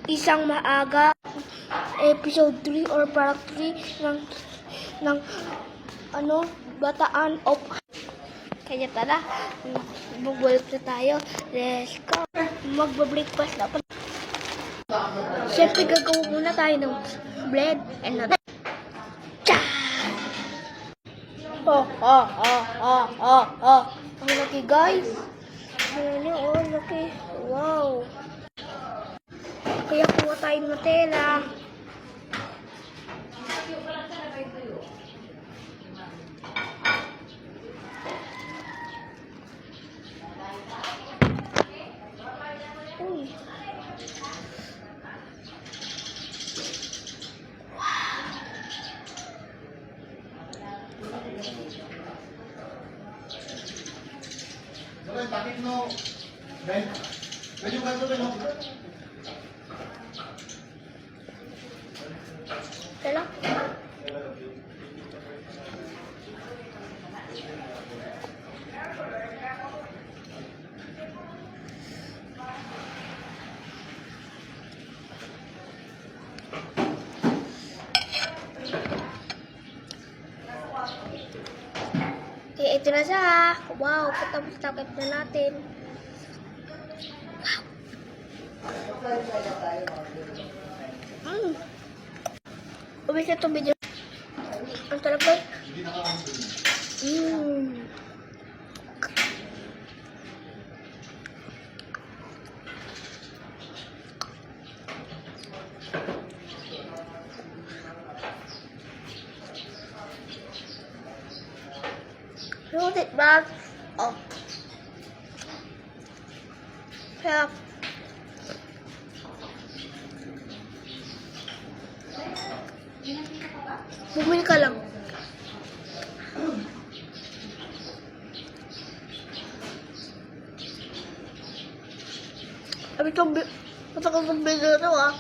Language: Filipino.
isang maaga episode 3 or part 3 ng Bataan of. Kaya tara, mag-walk na tayo. Let's go. Magba-breakfast na pa. Siyempre, gagawin muna tayo ng bread and nut. Ang laki, guys. Ayan yun, ang laki. Wow. Kaya kuha tayo ng tela. Uy. Bakit no? Ben? Medyo ganito Ben, no? Tela. Okay, ito na siya. Wow, patapos-tapos na natin. Umis na itong video. Ang sarap ba? Sulit ba? Oh. Sarap. Bumili ka lang. Sabi itong matagal ng video na ito, ah.